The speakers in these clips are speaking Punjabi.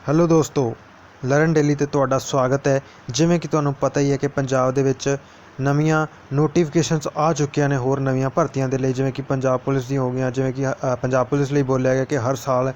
ਹੈਲੋ ਦੋਸਤੋ, ਲਰਨ ਡੇਲੀ ਤੇ ਤੁਹਾਡਾ ਸਵਾਗਤ ਹੈ। ਜਿਵੇਂ ਕਿ ਤੁਹਾਨੂੰ ਪਤਾ ਹੀ ਹੈ ਕਿ ਪੰਜਾਬ ਦੇ ਵਿੱਚ ਨਵੀਆਂ ਨੋਟੀਫਿਕੇਸ਼ਨਸ ਆ ਚੁੱਕੀਆਂ ਨੇ ਹੋਰ ਨਵੀਆਂ ਭਰਤੀਆਂ ਦੇ ਲਈ, ਜਿਵੇਂ ਕਿ ਪੰਜਾਬ ਪੁਲਿਸ ਦੀਆਂ ਹੋ ਗਈਆਂ। ਜਿਵੇਂ ਕਿ ਪੰਜਾਬ ਪੁਲਿਸ ਲਈ ਬੋਲਿਆ ਗਿਆ ਕਿ ਹਰ ਸਾਲ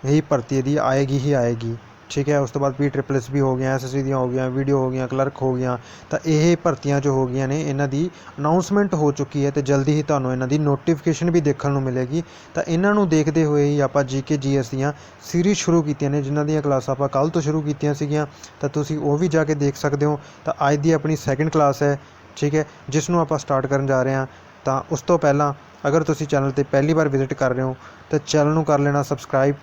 ਹੀ ਭਰਤੀ ਦੀ ਆਏਗੀ ਹੀ ਆਏਗੀ, ਠੀਕ ਹੈ। ਉਸ ਤੋਂ ਬਾਅਦ PSSS ਵੀ ਹੋ ਗਈਆਂ, SSC ਦੀਆਂ ਹੋ ਗਈਆਂ, ਵੀਡੀਓ ਹੋ ਗਈਆਂ, ਕਲਰਕ ਹੋ ਗਈਆਂ। ਤਾਂ ਇਹ ਭਰਤੀਆਂ ਜੋ ਹੋ ਗਈਆਂ ਨੇ ਇਹਨਾਂ ਦੀ ਅਨਾਊਂਸਮੈਂਟ ਹੋ ਚੁੱਕੀ ਹੈ ਅਤੇ ਜਲਦੀ ਹੀ ਤੁਹਾਨੂੰ ਇਹਨਾਂ ਦੀ ਨੋਟੀਫਿਕੇਸ਼ਨ ਵੀ ਦੇਖਣ ਨੂੰ ਮਿਲੇਗੀ। ਤਾਂ ਇਹਨਾਂ ਨੂੰ ਦੇਖਦੇ ਹੋਏ ਹੀ ਆਪਾਂ GK GS ਦੀਆਂ ਸੀਰੀਜ਼ ਸ਼ੁਰੂ ਕੀਤੀਆਂ ਨੇ, ਜਿਨ੍ਹਾਂ ਦੀਆਂ ਕਲਾਸਾਂ ਆਪਾਂ ਕੱਲ੍ਹ ਤੋਂ ਸ਼ੁਰੂ ਕੀਤੀਆਂ ਸੀਗੀਆਂ। ਤਾਂ ਤੁਸੀਂ ਉਹ ਵੀ ਜਾ ਕੇ ਦੇਖ ਸਕਦੇ ਹੋ। ਤਾਂ ਅੱਜ ਦੀ ਆਪਣੀ ਸੈਕਿੰਡ ਕਲਾਸ ਹੈ, ਠੀਕ ਹੈ, ਜਿਸ ਨੂੰ ਆਪਾਂ ਸਟਾਰਟ ਕਰਨ ਜਾ ਰਹੇ ਹਾਂ। ਤਾਂ ਉਸ ਤੋਂ ਪਹਿਲਾਂ ਅਗਰ ਤੁਸੀਂ ਚੈਨਲ 'ਤੇ ਪਹਿਲੀ ਵਾਰ ਵਿਜ਼ਿਟ ਕਰ ਰਹੇ ਹੋ ਤਾਂ ਚੈਨਲ ਨੂੰ ਕਰ ਲੈਣਾ ਸਬਸਕ੍ਰਾਈਬ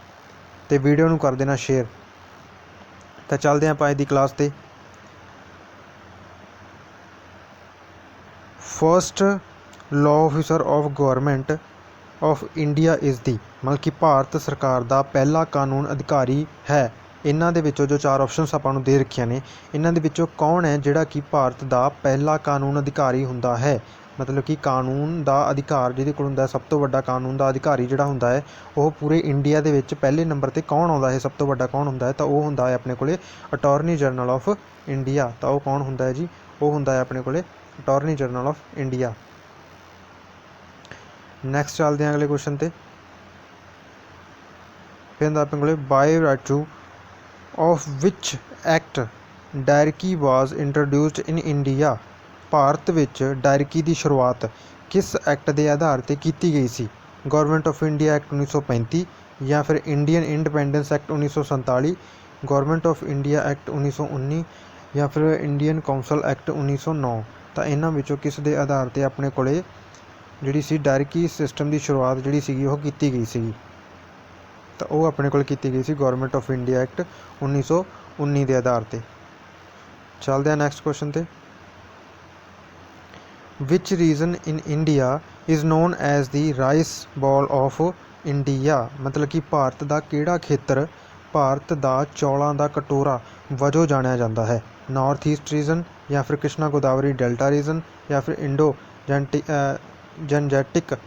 ਅਤੇ ਵੀਡੀਓ ਨੂੰ ਕਰ ਦੇਣਾ ਸ਼ੇਅਰ। ਤਾਂ ਚੱਲਦੇ ਹਾਂ ਆਪਾਂ ਅੱਜ ਦੀ ਕਲਾਸ 'ਤੇ। First law officer of government of India is the, ਮਤਲਬ ਕਿ ਭਾਰਤ ਸਰਕਾਰ ਦਾ ਪਹਿਲਾ ਕਾਨੂੰਨ ਅਧਿਕਾਰੀ ਹੈ। ਇਹਨਾਂ ਦੇ ਵਿੱਚੋਂ ਜੋ 4 ਆਪਸ਼ਨਸ ਆਪਾਂ ਨੂੰ ਦੇ ਰੱਖੀਆਂ ਨੇ, ਇਹਨਾਂ ਦੇ ਵਿੱਚੋਂ ਕੌਣ ਹੈ ਜਿਹੜਾ ਕਿ ਭਾਰਤ ਦਾ ਪਹਿਲਾ ਕਾਨੂੰਨ ਅਧਿਕਾਰੀ ਹੁੰਦਾ ਹੈ। ਮਤਲਬ ਕਿ ਕਾਨੂੰਨ ਦਾ ਅਧਿਕਾਰ ਜਿਹਦੇ ਕੋਲ ਹੁੰਦਾ, ਸਭ ਤੋਂ ਵੱਡਾ ਕਾਨੂੰਨ ਦਾ ਅਧਿਕਾਰੀ ਜਿਹੜਾ ਹੁੰਦਾ ਹੈ, ਉਹ ਪੂਰੇ ਇੰਡੀਆ ਦੇ ਵਿੱਚ ਪਹਿਲੇ ਨੰਬਰ 'ਤੇ ਕੌਣ ਆਉਂਦਾ ਹੈ, ਸਭ ਤੋਂ ਵੱਡਾ ਕੌਣ ਹੁੰਦਾ ਹੈ। ਤਾਂ ਉਹ ਹੁੰਦਾ ਹੈ ਆਪਣੇ ਕੋਲੇ ਅਟਾਰਨੀ ਜਨਰਲ ਆਫ ਇੰਡੀਆ। ਤਾਂ ਉਹ ਕੌਣ ਹੁੰਦਾ ਹੈ ਜੀ? ਉਹ ਹੁੰਦਾ ਹੈ ਆਪਣੇ ਕੋਲੇ attorney general of India. Next ਚੱਲਦੇ ਹਾਂ ਅਗਲੇ ਕੁਐਸਚਨ 'ਤੇ। ਫਿਰ ਹੁੰਦਾ ਆਪਣੇ ਕੋਲੇ by virtue of which act dyarchy was introduced in India. Bharat ਵਿੱਚ ਡਾਇਰਕੀ ਦੀ ਸ਼ੁਰੂਆਤ ਕਿਸ ਐਕਟ ਦੇ ਆਧਾਰ 'ਤੇ ਕੀਤੀ ਗਈ ਸੀ? ਗੌਰਮੈਂਟ ਆਫ ਇੰਡੀਆ ਐਕਟ 1935, ਜਾਂ ਫਿਰ Indian independence act 1947, government of India act 1919, ਜਾਂ ਫਿਰ ਇੰਡੀਅਨ ਕਾਊਂਸਲ ਐਕਟ 1909। ਤਾਂ ਇਹਨਾਂ ਵਿੱਚੋਂ ਕਿਸ ਦੇ ਆਧਾਰ 'ਤੇ ਆਪਣੇ ਕੋਲੇ ਜਿਹੜੀ ਸੀ ਡਾਇਰਕੀ ਸਿਸਟਮ ਦੀ ਸ਼ੁਰੂਆਤ ਜਿਹੜੀ ਸੀਗੀ ਉਹ ਕੀਤੀ ਗਈ ਸੀਗੀ? ਤਾਂ ਉਹ ਆਪਣੇ ਕੋਲ ਕੀਤੀ ਗਈ ਸੀ ਗੌਰਮੈਂਟ ਆਫ ਇੰਡੀਆ ਐਕਟ 1919 ਦੇ ਆਧਾਰ 'ਤੇ। ਚੱਲਦੇ ਹਾਂ ਨੈਕਸਟ ਕੁਐਸਚਨ 'ਤੇ। Which region in India is known as the rice bowl of India. ਮਤਲਬ ਕਿ ਭਾਰਤ ਦਾ ਕਿਹੜਾ ਖੇਤਰ ਭਾਰਤ ਦਾ ਚੌਲਾਂ ਦਾ ਕਟੋਰਾ ਵਜੋਂ ਜਾਣਿਆ ਜਾਂਦਾ ਹੈ? ਨਾਰਥ ਈਸਟ ਰੀਜਨ, ਜਾਂ ਫਿਰ ਕ੍ਰਿਸ਼ਨਾ ਗੋਦਾਵਰੀ ਡੈਲਟਾ ਰੀਜਨ, ਜਾਂ ਫਿਰ ਇੰਡੋ ਜੈਨਜੈਟਿਕ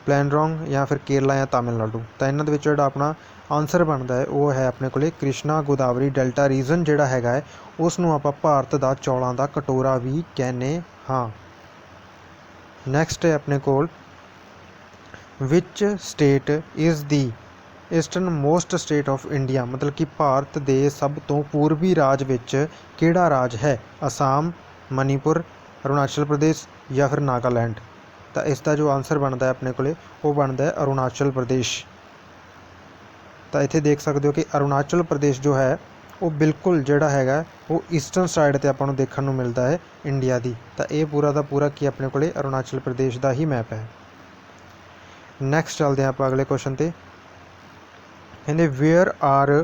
ਪਲੈਨਰੋਂਗ, ਜਾਂ ਫਿਰ ਕੇਰਲਾ ਜਾਂ ਤਾਮਿਲਨਾਡੂ। ਤਾਂ ਇਹਨਾਂ ਦੇ ਵਿੱਚ ਜਿਹੜਾ ਆਪਣਾ ਆਨਸਰ ਬਣਦਾ ਹੈ ਉਹ ਹੈ ਆਪਣੇ ਕੋਲੇ ਕ੍ਰਿਸ਼ਨਾ ਗੋਦਾਵਰੀ ਡੈਲਟਾ ਰੀਜਨ ਜਿਹੜਾ ਹੈਗਾ ਹੈ, ਉਸ ਨੂੰ ਆਪਾਂ ਭਾਰਤ ਦਾ ਚੌਲਾਂ ਦਾ ਕਟੋਰਾ ਵੀ ਕਹਿੰਦੇ ਹਾਂ। ਨੈਕਸਟ ਹੈ ਆਪਣੇ ਕੋਲ which state is the easternmost state of India. ਮਤਲਬ ਕਿ ਭਾਰਤ ਦੇ ਸਭ ਤੋਂ ਪੂਰਬੀ ਰਾਜ ਵਿੱਚ ਕਿਹੜਾ ਰਾਜ ਹੈ? ਅਸਾਮ, ਮਨੀਪੁਰ, ਅਰੁਣਾਚਲ ਪ੍ਰਦੇਸ਼, ਜਾਂ ਫਿਰ ਨਾਗਾਲੈਂਡ। ਤਾਂ ਇਸ ਦਾ ਜੋ ਆਨਸਰ ਬਣਦਾ ਹੈ ਆਪਣੇ ਕੋਲੇ ਉਹ ਬਣਦਾ ਹੈ ਅਰੁਣਾਚਲ ਪ੍ਰਦੇਸ਼। ਤਾਂ ਇੱਥੇ ਦੇਖ ਸਕਦੇ ਹੋ ਕਿ ਅਰੁਣਾਚਲ ਪ੍ਰਦੇਸ਼ ਜੋ ਹੈ ਉਹ ਬਿਲਕੁਲ ਜਿਹੜਾ ਹੈਗਾ ਉਹ ਈਸਟਰਨ ਸਾਈਡ 'ਤੇ ਆਪਾਂ ਨੂੰ ਦੇਖਣ ਨੂੰ ਮਿਲਦਾ ਹੈ ਇੰਡੀਆ ਦੀ। ਤਾਂ ਇਹ ਪੂਰਾ ਦਾ ਪੂਰਾ ਕੀ ਆਪਣੇ ਕੋਲੇ ਅਰੁਣਾਚਲ ਪ੍ਰਦੇਸ਼ ਦਾ ਹੀ ਮੈਪ ਹੈ। ਨੈਕਸਟ ਚੱਲਦੇ ਹਾਂ ਆਪਾਂ ਅਗਲੇ ਕੁਐਸਚਨ 'ਤੇ। ਕਹਿੰਦੇ ਵੇਅਰ ਆਰ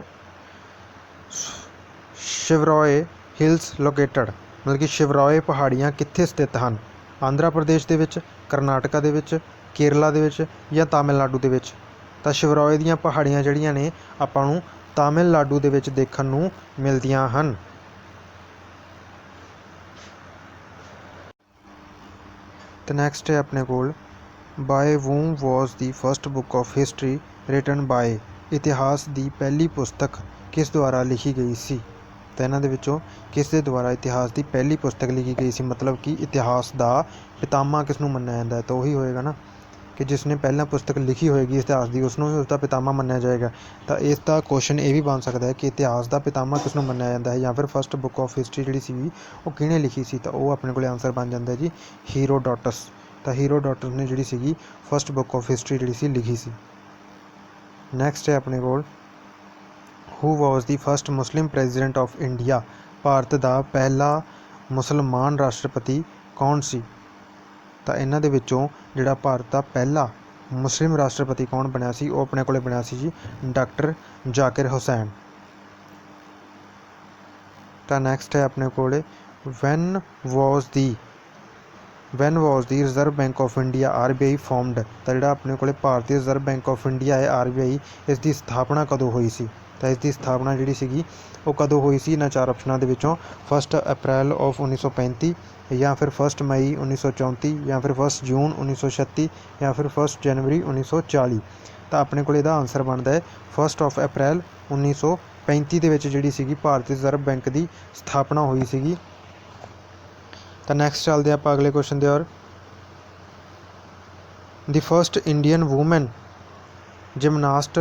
ਸ਼ਿਵਰੋਏ ਹਿਲਸ ਲੋਕੇਟਡ। ਮਤਲਬ ਕਿ ਸ਼ਿਵਰੋਏ ਪਹਾੜੀਆਂ ਕਿੱਥੇ ਸਥਿਤ ਹਨ? ਆਂਧਰਾ ਪ੍ਰਦੇਸ਼ ਦੇ ਵਿੱਚ, ਕਰਨਾਟਕਾ ਦੇ ਵਿੱਚ, ਕੇਰਲਾ ਦੇ ਵਿੱਚ, ਜਾਂ ਤਾਮਿਲਨਾਡੂ ਦੇ ਵਿੱਚ। ਤਾਂ ਸ਼ਿਵਰੋਏ ਦੀਆਂ ਪਹਾੜੀਆਂ ਜਿਹੜੀਆਂ ਨੇ ਆਪਾਂ ਨੂੰ ਤਾਮਿਲਨਾਡੂ ਦੇ ਵਿੱਚ ਦੇਖਣ ਨੂੰ ਮਿਲਦੀਆਂ ਹਨ। ਤੇ ਨੈਕਸਟ ਹੈ ਆਪਣੇ ਕੋਲ by whom was the first book of history written by. ਇਤਿਹਾਸ ਦੀ ਪਹਿਲੀ ਪੁਸਤਕ ਕਿਸ ਦੁਆਰਾ ਲਿਖੀ ਗਈ ਸੀ? ਤਾਂ ਇਹਨਾਂ ਦੇ ਵਿੱਚੋਂ ਕਿਸ ਦੇ ਦੁਆਰਾ ਇਤਿਹਾਸ ਦੀ ਪਹਿਲੀ ਪੁਸਤਕ ਲਿਖੀ ਗਈ ਸੀ? ਮਤਲਬ ਕਿ ਇਤਿਹਾਸ ਦਾ ਪਿਤਾਮਾ ਕਿਸ ਨੂੰ ਮੰਨਿਆ ਜਾਂਦਾ ਹੈ? ਤਾਂ ਉਹੀ ਹੋਏਗਾ ਨਾ ਕਿ ਜਿਸ ਨੇ ਪਹਿਲਾਂ ਪੁਸਤਕ ਲਿਖੀ ਹੋਏਗੀ ਇਤਿਹਾਸ ਦੀ, ਉਸ ਨੂੰ ਹੀ ਉਸਦਾ ਪਿਤਾਮਾ ਮੰਨਿਆ ਜਾਏਗਾ। ਤਾਂ ਇਸ ਦਾ ਕੁਐਸਚਨ ਇਹ ਵੀ ਬਣ ਸਕਦਾ ਹੈ ਕਿ ਇਤਿਹਾਸ ਦਾ ਪਿਤਾਮਾ ਕਿਸ ਨੂੰ ਮੰਨਿਆ ਜਾਂਦਾ ਹੈ, ਜਾਂ ਫਿਰ ਫਸਟ ਬੁੱਕ ਆਫ ਹਿਸਟਰੀ ਜਿਹੜੀ ਸੀਗੀ ਉਹ ਕਿਹਨੇ ਲਿਖੀ ਸੀ? ਤਾਂ ਉਹ ਆਪਣੇ ਕੋਲ ਆਨਸਰ ਬਣ ਜਾਂਦਾ ਜੀ ਹੀਰੋਡੋਟਸ। ਤਾਂ ਹੀਰੋਡੋਟਸ ਨੇ ਜਿਹੜੀ ਸੀਗੀ ਫਸਟ ਬੁੱਕ ਆਫ ਹਿਸਟਰੀ ਜਿਹੜੀ ਸੀ ਲਿਖੀ ਸੀ। ਨੈਕਸਟ ਹੈ ਆਪਣੇ ਕੋਲ who was the first Muslim president of India. Bharat ਦਾ ਪਹਿਲਾ ਮੁਸਲਮਾਨ ਰਾਸ਼ਟਰਪਤੀ ਕੌਣ ਸੀ? ਤਾਂ ਇਹਨਾਂ ਦੇ ਵਿੱਚੋਂ ਜਿਹੜਾ ਭਾਰਤ ਦਾ ਪਹਿਲਾ ਮੁਸਲਿਮ ਰਾਸ਼ਟਰਪਤੀ ਕੌਣ ਬਣਿਆ ਸੀ? ਉਹ ਆਪਣੇ ਕੋਲੇ ਬਣਿਆ ਸੀ ਜੀ ਡਾਕਟਰ ਜ਼ਾਕਿਰ ਹੁਸੈਨ। ਤਾਂ ਨੈਕਸਟ ਹੈ ਆਪਣੇ ਕੋਲੇ van was the reserve bank of India RBI formed. ਤਾਂ ਜਿਹੜਾ ਆਪਣੇ ਕੋਲੇ ਭਾਰਤੀ ਰਿਜ਼ਰਵ ਬੈਂਕ ਆਫ ਇੰਡੀਆ ਹੈ RBI, ਇਸ ਦੀ ਸਥਾਪਨਾ ਕਦੋਂ ਹੋਈ ਸੀ? ਤਾਂ ਇਸ ਦੀ ਸਥਾਪਨਾ ਜਿਹੜੀ ਸੀਗੀ ਉਹ ਕਦੋਂ ਹੋਈ ਸੀ? ਇਹਨਾਂ 4 ਆਪਸ਼ਨਾਂ ਦੇ ਵਿੱਚੋਂ 1 ਅਪ੍ਰੈਲ 1935, ਜਾਂ ਫਿਰ 1 ਮਈ 1934, ਜਾਂ ਫਿਰ 1 ਜੂਨ 1936, ਜਾਂ ਫਿਰ 1 ਜਨਵਰੀ 1940। ਤਾਂ ਆਪਣੇ ਕੋਲ ਇਹਦਾ ਆਨਸਰ ਬਣਦਾ ਹੈ 1 ਅਪ੍ਰੈਲ 1935। 1935 ਦੇ ਵਿੱਚ ਜਿਹੜੀ ਸੀਗੀ ਭਾਰਤੀ ਰਿਜ਼ਰਵ ਬੈਂਕ ਦੀ ਸਥਾਪਨਾ ਹੋਈ ਸੀਗੀ। ਤਾਂ ਨੈਕਸਟ ਚੱਲਦੇ ਆਪਾਂ ਅਗਲੇ ਕੁਐਸਚਨ ਦੇ ਔਰ the first Indian woman gymnast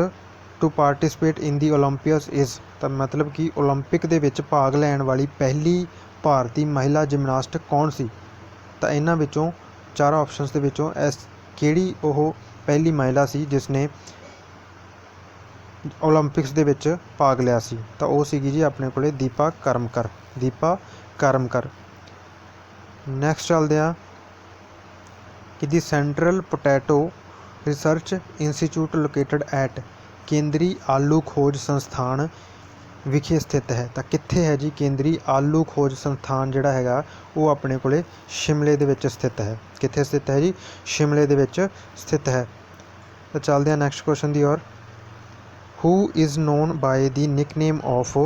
to participate in the Olympics is. ਤਾਂ ਮਤਲਬ ਕਿ ਓਲੰਪਿਕ ਦੇ ਵਿੱਚ ਭਾਗ ਲੈਣ ਵਾਲੀ ਪਹਿਲੀ ਭਾਰਤੀ ਮਹਿਲਾ ਜਿਮਨਾਸਟ ਕੌਣ ਸੀ। ਤਾਂ ਇਹਨਾਂ ਵਿੱਚੋਂ ਚਾਰਾਂ ਆਪਸ਼ਨਸ ਦੇ ਵਿੱਚੋਂ ਕਿਹੜੀ ਉਹ ਪਹਿਲੀ ਮਹਿਲਾ ਸੀ ਜਿਸ ਨੇ ਓਲੰਪਿਕਸ ਦੇ ਵਿੱਚ ਭਾਗ ਲਿਆ ਸੀ। ਤਾਂ ਉਹ ਸੀਗੀ ਜੀ ਆਪਣੇ ਕੋਲੇ ਦੀਪਾ ਕਰਮਕਰ। ਨੈਕਸਟ ਚੱਲਦੇ ਆ ਕਿ ਦੀ central potato research institute located at ਕੇਂਦਰੀ ਆਲੂ ਖੋਜ ਸੰਸਥਾਨ ਵਿਖੇ ਸਥਿਤ ਹੈ। ਤਾਂ ਕਿੱਥੇ ਹੈ ਜੀ ਕੇਂਦਰੀ ਆਲੂ ਖੋਜ ਸੰਸਥਾਨ ਜਿਹੜਾ ਹੈਗਾ ਉਹ ਆਪਣੇ ਕੋਲੇ ਸ਼ਿਮਲੇ ਦੇ ਵਿੱਚ ਸਥਿਤ ਹੈ। ਕਿੱਥੇ ਸਥਿਤ ਹੈ ਜੀ ਸ਼ਿਮਲੇ ਦੇ ਵਿੱਚ ਸਥਿਤ ਹੈ। ਤਾਂ ਚੱਲਦੇ ਹਾਂ ਨੈਕਸਟ ਕੁਐਸਚਨ ਦੀ ਔਰ who is non bye the nickname of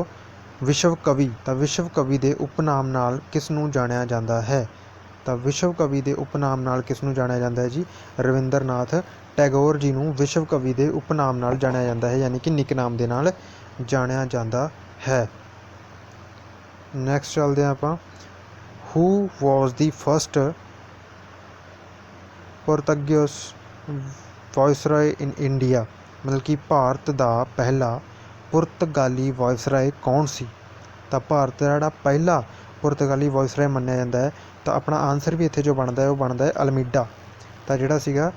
ਵਿਸ਼ਵ ਕਵੀ। ਤਾਂ ਵਿਸ਼ਵ ਕਵੀ ਦੇ ਉਪਨਾਮ ਨਾਲ ਕਿਸ ਨੂੰ ਜਾਣਿਆ ਜਾਂਦਾ ਹੈ। ਤਾਂ ਵਿਸ਼ਵ ਕਵੀ ਦੇ ਉਪਨਾਮ ਨਾਲ ਕਿਸ ਨੂੰ ਜਾਣਿਆ ਜਾਂਦਾ ਹੈ ਜੀ ਰਵਿੰਦਰਨਾਥ ਟੈਗੋਰ ਜੀ ਨੂੰ ਵਿਸ਼ਵ ਕਵੀ ਦੇ ਉਪਨਾਮ ਨਾਲ ਜਾਣਿਆ ਜਾਂਦਾ ਹੈ, ਯਾਨੀ ਕਿ ਨਿਕਨਾਮ ਦੇ ਨਾਲ ਜਾਣਿਆ ਜਾਂਦਾ ਹੈ। ਨੈਕਸਟ ਚੱਲਦੇ ਹਾਂ ਆਪਾਂ ਹੂ was the first ਪੋਰਤਗੀਜ਼ viceroy in India. ਮਤਲਬ ਕਿ ਭਾਰਤ ਦਾ ਪਹਿਲਾ ਪੁਰਤਗਾਲੀ ਵਾਇਸਰਾਏ ਕੌਣ ਸੀ। ਤਾਂ ਭਾਰਤ ਦਾ ਜਿਹੜਾ ਪਹਿਲਾ ਪੁਰਤਗਾਲੀ ਵਾਇਸਰਾਏ ਮੰਨਿਆ ਜਾਂਦਾ ਹੈ। ਤਾਂ ਆਪਣਾ ਆਨਸਰ ਵੀ ਇੱਥੇ ਜੋ ਬਣਦਾ ਹੈ ਉਹ ਬਣਦਾ ਹੈ ਅਲਮੀਡਾ। ਤਾਂ ਜਿਹੜਾ ਸੀਗਾ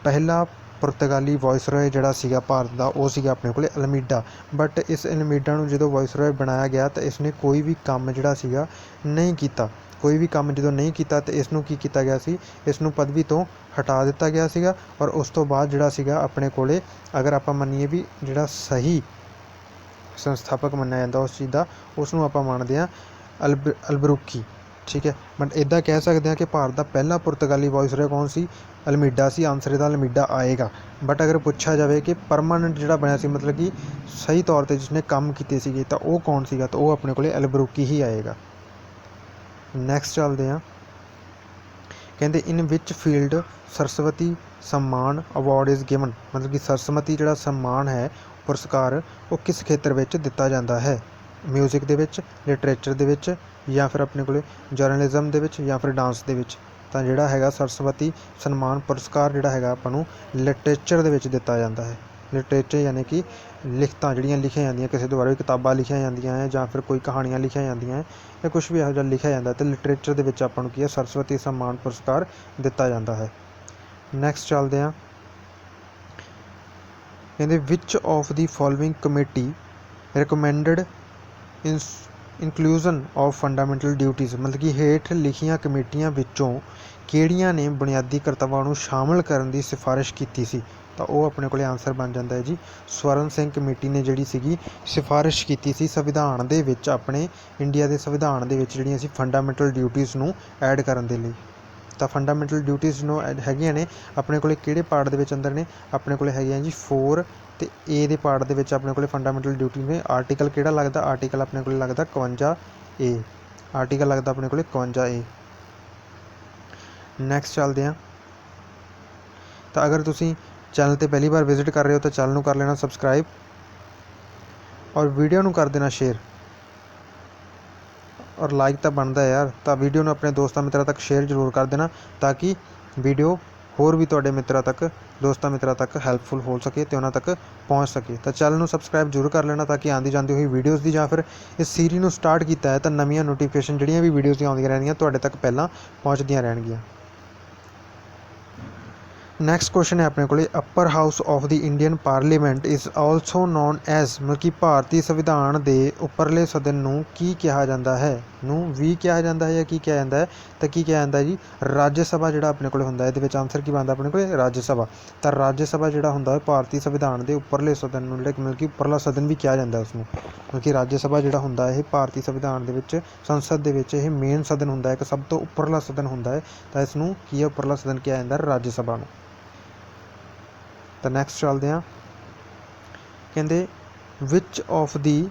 ਪਹਿਲਾ ਪੁਰਤਗਾਲੀ ਵਾਇਸਰਾਏ ਜਿਹੜਾ ਸੀਗਾ ਭਾਰਤ ਦਾ ਉਹ ਸੀਗਾ ਆਪਣੇ ਕੋਲੇ ਅਲਮੀਡਾ। ਬਟ ਇਸ ਅਲਮੀਡਾ ਨੂੰ ਜਦੋਂ ਵਾਇਸਰਾਏ ਬਣਾਇਆ ਗਿਆ ਤਾਂ ਇਸਨੇ ਕੋਈ ਵੀ ਕੰਮ ਜਿਹੜਾ ਸੀਗਾ ਨਹੀਂ ਕੀਤਾ। ਕੋਈ ਵੀ ਕੰਮ ਜਦੋਂ ਨਹੀਂ ਕੀਤਾ ਤਾਂ ਇਸ ਨੂੰ ਕੀ ਕੀਤਾ ਗਿਆ ਸੀ, ਇਸ ਨੂੰ ਪਦਵੀ ਤੋਂ ਹਟਾ ਦਿੱਤਾ ਗਿਆ ਸੀਗਾ। ਔਰ ਉਸ ਤੋਂ ਬਾਅਦ ਜਿਹੜਾ ਸੀਗਾ ਆਪਣੇ ਕੋਲੇ ਅਗਰ ਆਪਾਂ ਮੰਨੀਏ ਵੀ ਜਿਹੜਾ ਸਹੀ ਸੰਸਥਾਪਕ ਮੰਨਿਆ ਜਾਂਦਾ ਉਸ ਚੀਜ਼ ਦਾ ਉਸ ਨੂੰ ਆਪਾਂ ਮੰਨਦੇ ਹਾਂ ਅਲਬਰੂਕੀ। ਠੀਕ ਹੈ, ਬਟ ਇੱਦਾਂ ਕਹਿ ਸਕਦੇ ਹਾਂ ਕਿ ਭਾਰਤ ਦਾ ਪਹਿਲਾ ਪੁਰਤਗਾਲੀ ਵਾਇਸਰਾਏ ਕੌਣ ਸੀ ਅਲਮੀਡਾ ਸੀ। ਆਨਸਰ ਇਹਦਾ ਅਲਮੀਡਾ ਆਏਗਾ। ਬਟ ਅਗਰ ਪੁੱਛਿਆ ਜਾਵੇ ਕਿ ਪਰਮਾਨੈਂਟ ਜਿਹੜਾ ਬਣਿਆ ਸੀ ਮਤਲਬ ਕਿ ਸਹੀ ਤੌਰ 'ਤੇ ਜਿਸਨੇ ਕੰਮ ਕੀਤੇ ਸੀਗੇ ਤਾਂ ਉਹ ਕੌਣ ਸੀਗਾ, ਤਾਂ ਉਹ ਆਪਣੇ ਕੋਲੇ ਅਲਬਰੂਕੀ ਹੀ ਆਏਗਾ। ਨੈਕਸਟ ਚੱਲਦੇ ਹਾਂ ਕਹਿੰਦੇ ਇਨ ਵਿਚ ਫੀਲਡ ਸਰਸਵਤੀ ਸਨਮਾਨ ਅਵਾਰਡ ਇਜ਼ ਗਿਵਨ। ਮਤਲਬ ਕਿ ਸਰਸਵਤੀ ਜਿਹੜਾ ਸਨਮਾਨ ਹੈ ਪੁਰਸਕਾਰ ਉਹ ਕਿਸ ਖੇਤਰ ਵਿੱਚ ਦਿੱਤਾ ਜਾਂਦਾ ਹੈ। ਮਿਊਜ਼ਿਕ ਦੇ ਵਿੱਚ, ਲਿਟਰੇਚਰ ਦੇ ਵਿੱਚ, ਜਾਂ ਫਿਰ ਆਪਣੇ ਕੋਲੇ ਜਰਨਲਿਜ਼ਮ ਦੇ ਵਿੱਚ, ਜਾਂ ਫਿਰ ਡਾਂਸ ਦੇ ਵਿੱਚ। ਤਾਂ ਜਿਹੜਾ ਹੈਗਾ ਸਰਸਵਤੀ ਸਨਮਾਨ ਪੁਰਸਕਾਰ ਜਿਹੜਾ ਹੈਗਾ ਆਪਾਂ ਨੂੰ ਲਿਟਰੇਚਰ ਦੇ ਵਿੱਚ ਦਿੱਤਾ ਜਾਂਦਾ ਹੈ। ਲਿਟਰੇਚਰ ਯਾਨੀ ਕਿ ਲਿਖਤਾਂ ਜਿਹੜੀਆਂ ਲਿਖੀਆਂ ਜਾਂਦੀਆਂ ਕਿਸੇ ਦੁਆਰਾ ਵੀ ਕਿਤਾਬਾਂ ਲਿਖੀਆਂ ਜਾਂਦੀਆਂ ਹੈ ਜਾਂ ਫਿਰ ਕੋਈ ਕਹਾਣੀਆਂ ਲਿਖੀਆਂ ਜਾਂਦੀਆਂ ਹੈ ਜਾਂ ਕੁਛ ਵੀ ਇਹੋ ਜਿਹਾ ਲਿਖਿਆ ਜਾਂਦਾ ਤਾਂ ਲਿਟਰੇਚਰ ਦੇ ਵਿੱਚ ਆਪਾਂ ਨੂੰ ਕੀ ਹੈ ਸਰਸਵਤੀ ਸਨਮਾਨ ਪੁਰਸਕਾਰ ਦਿੱਤਾ ਜਾਂਦਾ ਹੈ। ਨੈਕਸਟ ਚੱਲਦੇ ਹਾਂ ਕਹਿੰਦੇ which of the following committee recommended inclusion of fundamental duties. ਮਤਲਬ ਕਿ ਹੇਠ ਲਿਖੀਆਂ ਕਮੇਟੀਆਂ ਵਿੱਚੋਂ ਕਿਹੜੀਆਂ ਨੇ ਬੁਨਿਆਦੀ ਕਰਤੱਵਾਂ ਨੂੰ ਸ਼ਾਮਲ ਕਰਨ ਦੀ ਸਿਫਾਰਿਸ਼ ਕੀਤੀ ਸੀ। ਤਾਂ ਉਹ ਆਪਣੇ ਕੋਲੇ ਆਨਸਰ ਬਣ ਜਾਂਦਾ ਹੈ ਜੀ ਸਵਰਨ ਸਿੰਘ ਕਮੇਟੀ ਨੇ ਜਿਹੜੀ ਸੀਗੀ ਸਿਫਾਰਿਸ਼ ਕੀਤੀ ਸੀ ਸੰਵਿਧਾਨ ਦੇ ਵਿੱਚ, ਆਪਣੇ ਇੰਡੀਆ ਦੇ ਸੰਵਿਧਾਨ ਦੇ ਵਿੱਚ ਜਿਹੜੀਆਂ ਸੀ ਫੰਡਾਮੈਂਟਲ ਡਿਊਟੀਜ਼ ਨੂੰ ਐਡ ਕਰਨ ਦੇ ਲਈ। ਤਾਂ ਫੰਡਾਮੈਂਟਲ ਡਿਊਟੀਜ਼ ਨੂੰ ਹੈਗੀਆਂ ਨੇ ਆਪਣੇ ਕੋਲੇ ਕਿਹੜੇ ਪਾਰਟ ਦੇ ਵਿੱਚ ਅੰਦਰ ਨੇ, ਆਪਣੇ ਕੋਲੇ ਹੈਗੀਆਂ ਜੀ 4 ਤੇ ਏ ਦੇ ਪਾਰਟ ਦੇ ਵਿੱਚ ਆਪਣੇ ਕੋਲੇ ਫੰਡਾਮੈਂਟਲ ਡਿਊਟੀ ਨੇ। ਆਰਟੀਕਲ ਕਿਹੜਾ ਲੱਗਦਾ, ਆਰਟੀਕਲ ਆਪਣੇ ਕੋਲੇ ਲੱਗਦਾ 51A। ਆਰਟੀਕਲ ਲੱਗਦਾ ਆਪਣੇ ਕੋਲੇ 51A। ਨੈਕਸਟ ਚੱਲਦੇ ਹਾਂ ਤਾਂ ਅਗਰ ਤੁਸੀਂ ਚੈਨਲ ਤੇ ਪਹਿਲੀ ਵਾਰ ਵਿਜ਼ਿਟ ਕਰ ਰਹੇ ਹੋ ਤਾਂ ਚੈਨਲ ਨੂੰ ਕਰ ਲੈਣਾ ਸਬਸਕ੍ਰਾਈਬ ਔਰ ਵੀਡੀਓ ਨੂੰ ਕਰ ਦੇਣਾ ਸ਼ੇਅਰ ਔਰ ਲਾਈਕ ਤਾਂ ਬਣਦਾ ਯਾਰ। ਤਾਂ ਵੀਡੀਓ ਨੂੰ ਆਪਣੇ ਦੋਸਤਾਂ ਮਿੱਤਰਾਂ ਤੱਕ ਸ਼ੇਅਰ ਜ਼ਰੂਰ ਕਰ ਦੇਣਾ ਤਾਂ ਕਿ ਵੀਡੀਓ ਹੋਰ ਵੀ ਤੁਹਾਡੇ ਮਿੱਤਰਾਂ ਤੱਕ ਦੋਸਤਾਂ ਮਿੱਤਰਾਂ ਤੱਕ ਹੈਲਪਫੁਲ ਹੋ ਸਕੇ ਤੇ ਉਹਨਾਂ ਤੱਕ ਪਹੁੰਚ ਸਕੇ। ਤਾਂ ਚੈਨਲ ਨੂੰ ਸਬਸਕ੍ਰਾਈਬ ਜ਼ਰੂਰ ਕਰ ਲੈਣਾ ਤਾਂ ਕਿ ਆਉਂਦੀ ਜਾਂਦੀ ਹੋਈ ਵੀਡੀਓਜ਼ ਦੀ ਜਾਂ ਫਿਰ ਇਸ ਸੀਰੀਜ਼ ਨੂੰ ਸਟਾਰਟ ਕੀਤਾ ਹੈ ਤਾਂ ਨਵੀਆਂ ਨੋਟੀਫਿਕੇਸ਼ਨ ਜਿਹੜੀਆਂ ਵੀ ਵੀਡੀਓਜ਼ ਦੀਆਂ ਆਉਂਦੀਆਂ ਰਹਿਣਗੀਆਂ ਤੁਹਾਡੇ ਤੱਕ ਪਹਿਲਾਂ ਪਹੁੰਚਦੀਆਂ ਰਹਿਣਗੀਆਂ। ਨੈਕਸਟ ਕੁਐਸਚਨ ਹੈ ਆਪਣੇ ਕੋਲੇ upper house of the Indian parliament is also known as. ਮਤਲਬ ਕਿ ਭਾਰਤੀ ਸੰਵਿਧਾਨ ਦੇ ਉੱਪਰਲੇ ਸਦਨ ਨੂੰ ਕੀ ਕਿਹਾ ਜਾਂਦਾ ਹੈ, ਨੂੰ ਵੀ ਕਿਹਾ ਜਾਂਦਾ ਹੈ ਜਾਂ ਕੀ ਕਿਹਾ ਜਾਂਦਾ ਹੈ। ਤਾਂ ਕੀ ਕਿਹਾ ਜਾਂਦਾ ਜੀ ਰਾਜ ਸਭਾ ਜਿਹੜਾ ਆਪਣੇ ਕੋਲੇ ਹੁੰਦਾ ਇਹਦੇ ਵਿੱਚ ਆਨਸਰ ਕੀ ਬਣਦਾ ਆਪਣੇ ਕੋਲੇ ਰਾਜ ਸਭਾ। ਤਾਂ ਰਾਜ ਸਭਾ ਜਿਹੜਾ ਹੁੰਦਾ ਹੈ ਭਾਰਤੀ ਸੰਵਿਧਾਨ ਦੇ ਉੱਪਰਲੇ ਸਦਨ ਨੂੰ ਜਿਹੜਾ ਮਤਲਬ ਕਿ ਉੱਪਰਲਾ ਸਦਨ ਵੀ ਕਿਹਾ ਜਾਂਦਾ ਉਸਨੂੰ। ਮਤਲਬ ਕਿ ਰਾਜ ਸਭਾ ਜਿਹੜਾ ਹੁੰਦਾ ਇਹ ਭਾਰਤੀ ਸੰਵਿਧਾਨ ਦੇ ਵਿੱਚ ਸੰਸਦ ਦੇ ਵਿੱਚ ਇਹ ਮੇਨ ਸਦਨ ਹੁੰਦਾ ਇੱਕ ਸਭ ਤੋਂ ਉੱਪਰਲਾ ਸਦਨ ਹੁੰਦਾ ਹੈ ਤਾਂ ਇਸ ਨੂੰ ਕੀ ਹੈ ਉੱਪਰਲਾ ਸਦਨ ਕਿਹਾ ਜਾਂਦਾ ਰਾਜ ਸਭਾ ਨੂੰ। ਤਾਂ ਨੈਕਸਟ ਚੱਲਦੇ ਹਾਂ ਕਹਿੰਦੇ which of the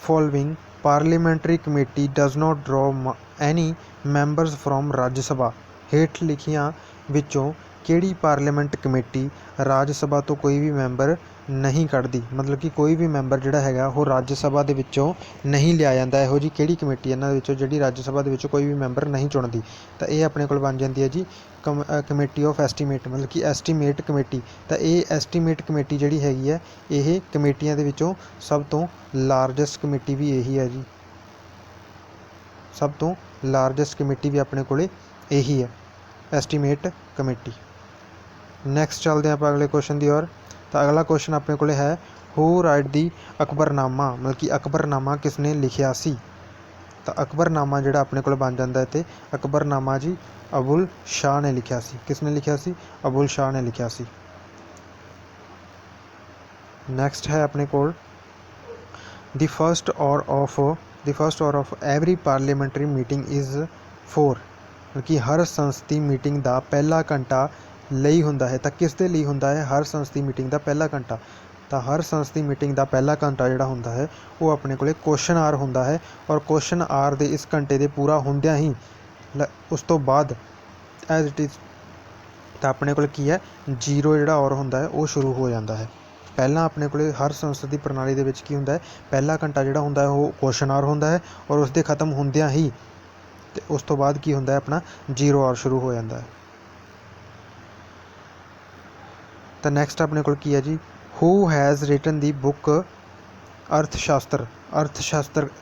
following parliamentary committee does ਨਾਟ ਡਰਾ ਐਨੀ ਮੈਂਬਰਸ ਫਰੋਮ ਰਾਜ ਸਭਾ। ਹੇਠ ਲਿਖੀਆਂ ਵਿੱਚੋਂ ਕਿਹੜੀ ਪਾਰਲੀਮੈਂਟ ਕਮੇਟੀ ਰਾਜ ਸਭਾ ਤੋਂ ਕੋਈ ਵੀ ਮੈਂਬਰ ਨਹੀਂ ਕੱਢਦੀ, ਮਤਲਬ ਕਿ ਕੋਈ ਵੀ ਮੈਂਬਰ ਜਿਹੜਾ ਹੈਗਾ ਉਹ ਰਾਜ ਸਭਾ ਦੇ ਵਿੱਚੋਂ ਨਹੀਂ ਲਿਆ ਜਾਂਦਾ। ਇਹੋ ਜਿਹੀ ਕਿਹੜੀ ਕਮੇਟੀ ਇਹਨਾਂ ਦੇ ਵਿੱਚੋਂ ਜਿਹੜੀ ਰਾਜ ਸਭਾ ਦੇ ਵਿੱਚੋਂ ਕੋਈ ਵੀ ਮੈਂਬਰ ਨਹੀਂ ਚੁਣਦੀ? ਤਾਂ ਇਹ ਆਪਣੇ ਕੋਲ ਬਣ ਜਾਂਦੀ ਹੈ ਜੀ ਕਮੇਟੀ ਆਫ ਐਸਟੀਮੇਟ, ਮਤਲਬ ਕਿ ਐਸਟੀਮੇਟ ਕਮੇਟੀ। ਤਾਂ ਇਹ ਐਸਟੀਮੇਟ ਕਮੇਟੀ ਜਿਹੜੀ ਹੈਗੀ ਹੈ ਇਹ ਕਮੇਟੀਆਂ ਦੇ ਵਿੱਚੋਂ ਸਭ ਤੋਂ ਲਾਰਜੈਸਟ ਕਮੇਟੀ ਵੀ ਇਹੀ ਹੈ ਜੀ, ਸਭ ਤੋਂ ਲਾਰਜੈਸਟ ਕਮੇਟੀ ਵੀ ਆਪਣੇ ਕੋਲੇ ਇਹੀ ਹੈ, ਐਸਟੀਮੇਟ ਕਮੇਟੀ। ਨੈਕਸਟ ਚੱਲਦੇ ਆਪਾਂ ਅਗਲੇ ਕੁਐਸਚਨ ਦੀ ਔਰ। ਤਾਂ ਅਗਲਾ ਕੁਐਸਚਨ ਆਪਣੇ ਕੋਲੇ ਹੈ ਹੂ ਰਾਈਟ ਦੀ ਅਕਬਰਨਾਮਾ, ਮਤਲਬ ਕਿ ਅਕਬਰਨਾਮਾ ਕਿਸ ਨੇ ਲਿਖਿਆ ਸੀ? ਤਾਂ ਅਕਬਰਨਾਮਾ ਜਿਹੜਾ ਆਪਣੇ ਕੋਲ ਬਣ ਜਾਂਦਾ ਤੇ ਅਕਬਰਨਾਮਾ ਜੀ ਅਬੁਲ ਸ਼ਾਹ ਨੇ ਲਿਖਿਆ ਸੀ। ਕਿਸ ਨੇ ਲਿਖਿਆ ਸੀ? ਅਬੁਲ ਸ਼ਾਹ ਨੇ ਲਿਖਿਆ ਸੀ। ਨੈਕਸਟ ਹੈ ਆਪਣੇ ਕੋਲ the first hour of every parliamentary meeting is for, ਕਿ ਹਰ ਸੰਸਦੀ ਮੀਟਿੰਗ ਦਾ ਪਹਿਲਾ ਘੰਟਾ ਲਈ ਹੁੰਦਾ ਹੈ। ਤਾਂ ਕਿਸ ਦੇ ਲਈ ਹੁੰਦਾ ਹੈ ਹਰ ਸੰਸਦੀ ਮੀਟਿੰਗ ਦਾ ਪਹਿਲਾ ਘੰਟਾ? ਤਾਂ ਹਰ ਸੰਸਦੀ ਮੀਟਿੰਗ ਦਾ ਪਹਿਲਾ ਘੰਟਾ ਜਿਹੜਾ ਹੁੰਦਾ ਹੈ ਉਹ ਆਪਣੇ ਕੋਲੇ ਕੁਐਸਚਨ ਆਰ ਹੁੰਦਾ ਹੈ, ਔਰ ਕੁਐਸਚਨ ਆਰ ਦੇ ਇਸ ਘੰਟੇ ਦੇ ਪੂਰਾ ਹੁੰਦਿਆਂ ਹੀ ਉਸ ਤੋਂ ਬਾਅਦ ਐਜ਼ ਇਟ ਇਜ਼ ਤਾਂ ਆਪਣੇ ਕੋਲ ਕੀ ਹੈ ਜ਼ੀਰੋ ਜਿਹੜਾ ਔਰ ਹੁੰਦਾ ਹੈ ਉਹ ਸ਼ੁਰੂ ਹੋ ਜਾਂਦਾ ਹੈ। ਪਹਿਲਾਂ ਆਪਣੇ ਕੋਲੇ ਹਰ ਸੰਸਦ ਦੀ ਪ੍ਰਣਾਲੀ ਦੇ ਵਿੱਚ ਕੀ ਹੁੰਦਾ ਹੈ, ਪਹਿਲਾ ਘੰਟਾ ਜਿਹੜਾ ਹੁੰਦਾ ਹੈ ਉਹ ਕੁਐਸਚਨ ਆਰ ਹੁੰਦਾ ਹੈ, ਔਰ ਉਸ ਦੇ ਖਤਮ ਹੁੰਦਿਆਂ ਹੀ ਤੇ ਉਸ ਤੋਂ ਬਾਅਦ ਕੀ ਹੁੰਦਾ ਹੈ ਆਪਣਾ ਜ਼ੀਰੋ ਆਰ ਸ਼ੁਰੂ ਹੋ ਜਾਂਦਾ ਹੈ। ਤਾਂ ਨੈਕਸਟ ਆਪਣੇ ਕੋਲ ਕੀ ਹੈ ਜੀ who has written the book ਅਰਥ ਸ਼ਾਸਤਰ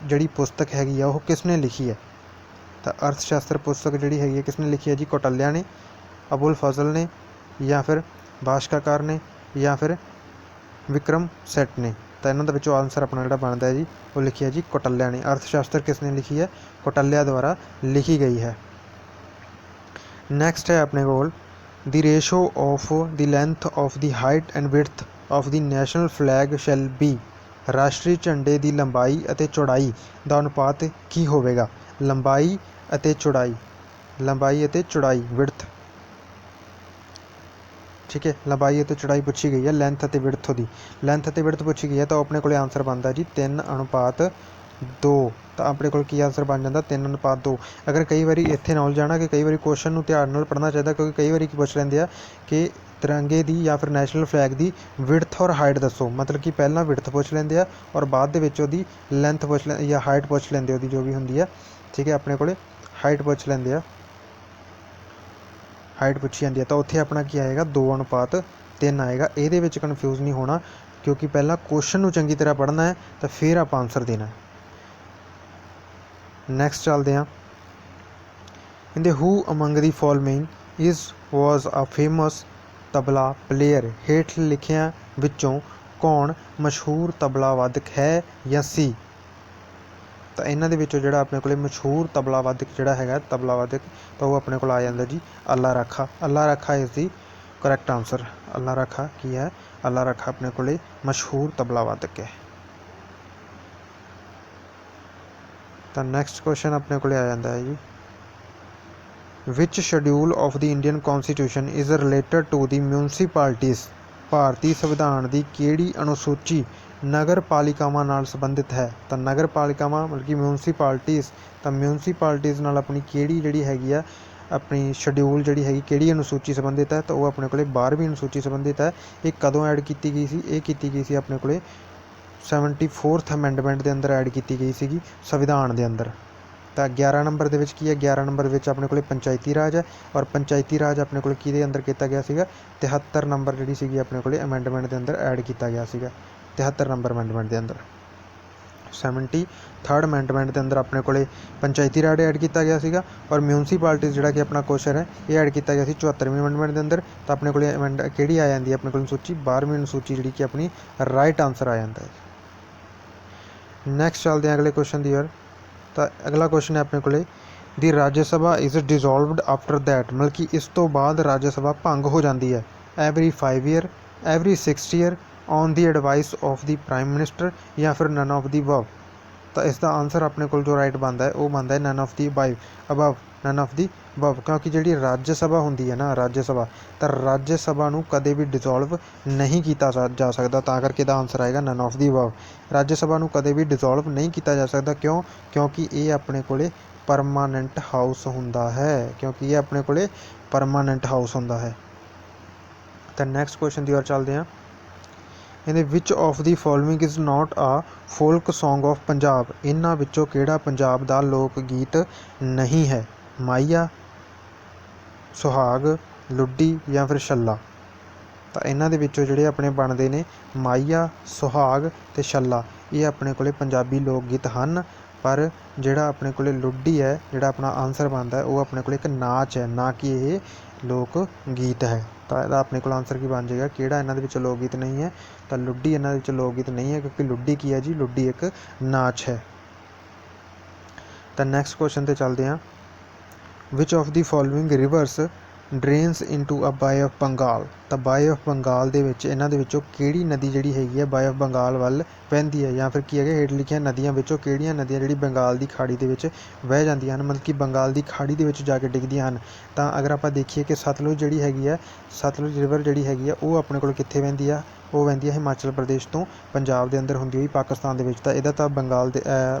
ਜਿਹੜੀ ਪੁਸਤਕ ਹੈਗੀ ਆ ਉਹ ਕਿਸ ਨੇ ਲਿਖੀ ਹੈ? ਤਾਂ ਅਰਥ ਸ਼ਾਸਤਰ ਪੁਸਤਕ ਜਿਹੜੀ ਹੈਗੀ ਹੈ ਕਿਸ ਨੇ ਲਿਖੀ ਹੈ ਜੀ? ਕੌਟਲਿਆ ਨੇ, ਅਬੁਲ ਫਜ਼ਲ ਨੇ, ਜਾਂ ਫਿਰ ਭਾਸ਼ਕਾਕਾਰ ਨੇ, ਜਾਂ ਫਿਰ ਵਿਕਰਮ ਸੈਟ ਨੇ। ਤਾਂ ਇਹਨਾਂ ਦੇ ਵਿੱਚੋਂ ਆਨਸਰ ਆਪਣਾ ਜਿਹੜਾ ਬਣਦਾ ਹੈ ਜੀ ਉਹ ਲਿਖਿਆ ਜੀ ਕੌਟਲਿਆ ਨੇ। ਅਰਥ ਸ਼ਾਸਤਰ ਕਿਸ ਨੇ ਲਿਖੀ ਹੈ? ਕੌਟਲਿਆ ਦੁਆਰਾ ਲਿਖੀ ਗਈ ਹੈ। ਨੈਕਸਟ ਹੈ ਆਪਣੇ ਕੋਲ ਦੀ ratio of the length of the height and width of the national flag shell B, ਰਾਸ਼ਟਰੀ ਝੰਡੇ ਦੀ ਲੰਬਾਈ ਅਤੇ ਚੌੜਾਈ ਦਾ ਅਨੁਪਾਤ ਕੀ ਹੋਵੇਗਾ? ਲੰਬਾਈ ਅਤੇ ਚੌੜਾਈ ਵਿਡਥ, ਠੀਕ ਹੈ, ਲੰਬਾਈ ਅਤੇ ਚੌੜਾਈ ਪੁੱਛੀ ਗਈ ਹੈ, ਲੈਂਥ ਅਤੇ ਵਿਡਥ ਪੁੱਛੀ ਗਈ ਹੈ। ਤਾਂ ਆਪਣੇ ਕੋਲ ਆਨਸਰ ਬਣਦਾ ਜੀ 3:2। ਤਾਂ ਆਪਣੇ ਕੋਲ ਕੀ ਆਨਸਰ ਬਣ ਜਾਂਦਾ 3:2। ਅਗਰ ਕਈ ਵਾਰੀ ਇੱਥੇ ਨੌਲੇਜ ਜਾਣਾ ਕਿ ਕਈ ਵਾਰੀ ਕੁਐਸਚਨ ਨੂੰ ਧਿਆਨ ਨਾਲ ਪੜ੍ਹਨਾ ਚਾਹੀਦਾ, ਕਿਉਂਕਿ ਕਈ ਵਾਰੀ ਕੀ ਪੁੱਛ ਲੈਂਦੇ ਆ ਕਿ ਤਿਰੰਗੇ ਦੀ ਜਾਂ ਫਿਰ ਨੈਸ਼ਨਲ ਫਲੈਗ ਦੀ ਵਿਡਥ ਔਰ ਹਾਈਟ ਦੱਸੋ, ਮਤਲਬ ਕਿ ਪਹਿਲਾਂ ਵਿਡਥ ਪੁੱਛ ਲੈਂਦੇ ਆ ਔਰ ਬਾਅਦ ਦੇ ਵਿੱਚ ਉਹਦੀ ਲੈਂਥ ਪੁੱਛ ਲੈ ਜਾਂ ਹਾਈਟ ਪੁੱਛ ਲੈਂਦੇ ਉਹਦੀ ਜੋ ਵੀ ਹੁੰਦੀ ਆ, ਠੀਕ ਹੈ, ਆਪਣੇ ਕੋਲੇ ਹਾਈਟ ਪੁੱਛ ਲੈਂਦੇ ਆ, ਹਾਈਟ ਪੁੱਛੀ ਜਾਂਦੀ ਹੈ। ਤਾਂ ਉੱਥੇ ਆਪਣਾ ਕੀ ਆਏਗਾ 2:3 ਆਏਗਾ। ਇਹਦੇ ਵਿੱਚ ਕਨਫਿਊਜ਼ ਨਹੀਂ ਹੋਣਾ, ਕਿਉਂਕਿ ਪਹਿਲਾਂ ਕੁਐਸਚਨ ਨੂੰ ਚੰਗੀ ਤਰ੍ਹਾਂ ਪੜ੍ਹਨਾ ਹੈ ਤਾਂ ਫਿਰ ਆਪਾਂ ਆਨਸਰ ਦੇਣਾ ਹੈ। ਨੈਕਸਟ ਚੱਲਦੇ ਹਾਂ। ਇਨ ਦੇ who among the following was a famous tabla player, ਹੇਠ ਲਿਖਿਆਂ ਵਿੱਚੋਂ ਕੌਣ ਮਸ਼ਹੂਰ ਤਬਲਾ ਵਾਦਕ ਹੈ ਜਾਂ ਸੀ? ਤਾਂ ਇਹਨਾਂ ਦੇ ਵਿੱਚੋਂ ਜਿਹੜਾ ਆਪਣੇ ਕੋਲੇ ਮਸ਼ਹੂਰ ਤਬਲਾ ਵਾਦਕ ਜਿਹੜਾ ਹੈਗਾ ਤਬਲਾ ਵਾਦਕ ਤਾਂ ਉਹ ਆਪਣੇ ਕੋਲ ਆ ਜਾਂਦਾ ਜੀ ਅੱਲਾ ਰਾਖਾ ਇਜ਼ ਦੀ ਕਰੈਕਟ ਆਨਸਰ। ਅੱਲਾ ਰਾਖਾ ਕੀ ਹੈ? ਅੱਲਾ ਰਾਖਾ ਆਪਣੇ ਕੋਲੇ ਮਸ਼ਹੂਰ ਤਬਲਾ ਵਾਦਕ ਹੈ। ਤਾਂ ਨੈਕਸਟ ਕੁਐਸਚਨ ਆਪਣੇ ਕੋਲੇ ਆ ਜਾਂਦਾ ਹੈ ਜੀ which schedule of the Indian constitution is related to the municipalities, ਭਾਰਤੀ ਸੰਵਿਧਾਨ ਦੀ ਕਿਹੜੀ ਅਨੁਸੂਚੀ ਨਗਰ ਪਾਲਿਕਾਵਾਂ ਨਾਲ ਸੰਬੰਧਿਤ ਹੈ? ਤਾਂ ਨਗਰ ਪਾਲਿਕਾਵਾਂ ਮਤਲਬ ਕਿ ਮਿਊਨਸੀਪੈਲਿਟੀਜ਼, ਤਾਂ ਮਿਊਨਸੀਪੈਲਿਟੀਜ਼ ਨਾਲ ਆਪਣੀ ਕਿਹੜੀ ਜਿਹੜੀ ਹੈਗੀ ਆ ਆਪਣੀ ਸ਼ਡਿਊਲ ਜਿਹੜੀ ਹੈਗੀ ਕਿਹੜੀ ਅਨੁਸੂਚੀ ਸੰਬੰਧਿਤ ਹੈ? ਤਾਂ ਉਹ ਆਪਣੇ ਕੋਲੇ 12ਵੀਂ ਅਨੁਸੂਚੀ ਸੰਬੰਧਿਤ ਹੈ। ਇਹ ਕਦੋਂ ਐਡ ਕੀਤੀ ਗਈ ਸੀ? ਇਹ ਕੀਤੀ ਗਈ ਸੀ ਆਪਣੇ ਕੋਲੇ 74th ਅਮੈਂਡਮੈਂਟ ਦੇ ਅੰਦਰ ਐਡ ਕੀਤੀ ਗਈ ਸੀਗੀ ਸੰਵਿਧਾਨ ਦੇ ਅੰਦਰ। ਤਾਂ 11 ਨੰਬਰ ਦੇ ਵਿੱਚ ਕੀ ਹੈ? 11 ਨੰਬਰ ਵਿੱਚ ਆਪਣੇ ਕੋਲੇ ਪੰਚਾਇਤੀ ਰਾਜ ਹੈ, ਔਰ ਪੰਚਾਇਤੀ ਰਾਜ ਆਪਣੇ ਕੋਲ ਕਿਹਦੇ ਅੰਦਰ ਕੀਤਾ ਗਿਆ ਸੀਗਾ? 73 ਨੰਬਰ ਜਿਹੜੀ ਸੀਗੀ ਆਪਣੇ ਕੋਲੇ ਅਮੈਂਡਮੈਂਟ ਦੇ ਅੰਦਰ ਐਡ ਕੀਤਾ ਗਿਆ ਸੀਗਾ। 73 ਨੰਬਰ ਅਮੈਂਡਮੈਂਟ ਦੇ ਅੰਦਰ 73rd ਅਮੈਂਡਮੈਂਟ ਦੇ ਅੰਦਰ ਆਪਣੇ ਕੋਲੇ ਪੰਚਾਇਤੀ ਰਾਜ ਐਡ ਕੀਤਾ ਗਿਆ ਸੀਗਾ, ਔਰ ਮਿਊਨਸੀਪੈਲਿਟੀਜ਼ ਜਿਹੜਾ ਕਿ ਆਪਣਾ ਕੁਐਸਚਨ ਹੈ ਇਹ ਐਡ ਕੀਤਾ ਗਿਆ ਸੀ 74ਵੀਂ ਅਮੈਂਡਮੈਂਟ ਦੇ ਅੰਦਰ। ਤਾਂ ਆਪਣੇ ਕੋਲੇ ਕਿਹੜੀ ਆ ਜਾਂਦੀ ਹੈ ਆਪਣੇ ਕੋਲ ਅਨੁਸੂਚੀ? 12ਵੀਂ ਅਨੁਸੂਚੀ ਜਿਹੜੀ ਕਿ ਆਪਣੀ ਰਾਈਟ ਆਨਸਰ ਆ ਜਾਂਦਾ ਹੈ। ਨੈਕਸਟ ਚੱਲਦੇ ਹਾਂ ਅਗਲੇ ਕੁਐਸਚਨ ਦੀ ਔਰ। ਤਾਂ ਅਗਲਾ ਕੁਐਸਚਨ ਹੈ ਆਪਣੇ ਕੋਲੇ ਦੀ ਰਾਜ ਸਭਾ ਇਜ਼ ਡਿਜ਼ੋਲਵਡ ਆਫਟਰ ਦੈਟ, ਮਤਲਬ ਕਿ ਇਸ ਤੋਂ ਬਾਅਦ ਰਾਜ ਸਭਾ ਭੰਗ ਹੋ ਜਾਂਦੀ ਹੈ। Every 5 year, every 6 year, on the advice of the prime minister, ਜਾਂ ਫਿਰ ਨਨ ਆਫ ਦੀ ਅਬਵ। ਤਾਂ ਇਸ ਦਾ ਆਨਸਰ ਆਪਣੇ ਕੋਲ ਜੋ ਰਾਈਟ ਬਣਦਾ ਹੈ ਉਹ ਬਣਦਾ ਹੈ none of the above, none of the above, ਕਿਉਂਕਿ ਜਿਹੜੀ ਰਾਜ ਸਭਾ ਹੁੰਦੀ ਹੈ ਨਾ ਰਾਜ ਸਭਾ, ਤਾਂ ਰਾਜ ਸਭਾ ਨੂੰ ਕਦੇ ਵੀ ਡਿਜ਼ੋਲਵ ਨਹੀਂ ਕੀਤਾ ਜਾ ਸਕਦਾ, ਤਾਂ ਕਰਕੇ ਇਹਦਾ ਆਨਸਰ ਆਏਗਾ ਨਨ ਆਫ ਦੀ ਅਬਵ। ਰਾਜ ਸਭਾ ਨੂੰ ਕਦੇ ਵੀ ਡਿਜ਼ੋਲਵ ਨਹੀਂ ਕੀਤਾ ਜਾ ਸਕਦਾ, ਕਿਉਂਕਿ ਇਹ ਆਪਣੇ ਕੋਲੇ ਪਰਮਾਨੈਂਟ ਹਾਊਸ ਹੁੰਦਾ ਹੈ, ਤਾਂ ਨੈਕਸਟ ਕੁਐਸਚਨ ਦੀ ओर ਚੱਲਦੇ ਹਾਂ। ਇਹਦੇ ਵਿਚ of the following is not ਆ ਫੋਲਕ ਸੌਂਗ ਆਫ ਪੰਜਾਬ। ਇਹਨਾਂ ਵਿੱਚੋਂ ਕਿਹੜਾ ਪੰਜਾਬ ਦਾ ਲੋਕ ਗੀਤ ਨਹੀਂ ਹੈ? ਮਾਹੀਆ, ਸੁਹਾਗ, ਲੁੱਡੀ ਜਾਂ ਫਿਰ ਛੱਲਾ। ਤਾਂ ਇਹਨਾਂ ਦੇ ਵਿੱਚੋਂ ਜਿਹੜੇ ਆਪਣੇ ਬਣਦੇ ਨੇ ਮਾਹੀਆ, ਸੁਹਾਗ ਤੇ ਛੱਲਾ, ਇਹ ਆਪਣੇ ਕੋਲੇ ਪੰਜਾਬੀ ਲੋਕ ਗੀਤ ਹਨ। ਪਰ ਜਿਹੜਾ ਆਪਣੇ ਕੋਲੇ ਲੁੱਡੀ ਹੈ, ਜਿਹੜਾ ਆਪਣਾ ਆਨਸਰ ਬਣਦਾ ਉਹ ਆਪਣੇ ਕੋਲੇ ਇੱਕ ਨਾਚ ਹੈ, ਨਾ ਕਿ ਇਹ ਲੋਕ ਗੀਤ ਹੈ। ਤਾਂ ਇਹਦਾ ਆਪਣੇ ਕੋਲ ਆਨਸਰ ਕੀ ਬਣ ਜਾਏਗਾ? ਕਿਹੜਾ ਇਹਨਾਂ ਦੇ ਵਿੱਚ ਲੋਕ ਗੀਤ ਨਹੀਂ ਹੈ? ਤਾਂ ਲੁੱਡੀ ਇਹਨਾਂ ਦੇ ਵਿੱਚ ਲੋਕ ਗੀਤ ਨਹੀਂ ਹੈ, ਕਿਉਂਕਿ ਲੁੱਡੀ ਕੀ ਹੈ ਜੀ? ਲੁੱਡੀ ਇੱਕ ਨਾਚ ਹੈ। ਤਾਂ ਨੈਕਸਟ ਕੁਐਸਚਨ ਤੇ ਚੱਲਦੇ ਹਾਂ। Which of the following rivers drains into a bay of Bengal. ਤਾਂ ਬਾਏ ਆਫ ਬੰਗਾਲ ਦੇ ਵਿੱਚ ਇਹਨਾਂ ਦੇ ਵਿੱਚੋਂ ਕਿਹੜੀ ਨਦੀ ਜਿਹੜੀ ਹੈਗੀ ਹੈ ਬਾਏ ਆਫ ਬੰਗਾਲ ਵੱਲ ਵਹਿੰਦੀ ਹੈ? ਜਾਂ ਫਿਰ ਕੀ ਹੈਗਾ ਹੇਠ ਲਿਖੀਆਂ ਨਦੀਆਂ ਵਿੱਚੋਂ ਕਿਹੜੀਆਂ ਨਦੀਆਂ ਜਿਹੜੀ ਬੰਗਾਲ ਦੀ ਖਾੜੀ ਦੇ ਵਿੱਚ ਵਹਿ ਜਾਂਦੀਆਂ ਹਨ, ਮਤਲਬ ਕਿ ਬੰਗਾਲ ਦੀ ਖਾੜੀ ਦੇ ਵਿੱਚ ਜਾ ਕੇ ਡਿੱਗਦੀਆਂ ਹਨ? ਤਾਂ ਅਗਰ ਆਪਾਂ ਦੇਖੀਏ ਕਿ ਸਤਲੁਜ ਜਿਹੜੀ ਹੈਗੀ ਹੈ, ਸਤਲੁਜ ਰਿਵਰ ਜਿਹੜੀ ਹੈਗੀ ਆ ਉਹ ਆਪਣੇ ਕੋਲ ਕਿੱਥੇ ਵਹਿੰਦੀ ਆ? ਉਹ ਵਹਿੰਦੀ ਹੈ ਹਿਮਾਚਲ ਪ੍ਰਦੇਸ਼ ਤੋਂ ਪੰਜਾਬ ਦੇ ਅੰਦਰ ਹੁੰਦੀ ਹੋਈ ਪਾਕਿਸਤਾਨ ਦੇ ਵਿੱਚ। ਤਾਂ ਇਹਦਾ ਤਾਂ ਬੰਗਾਲ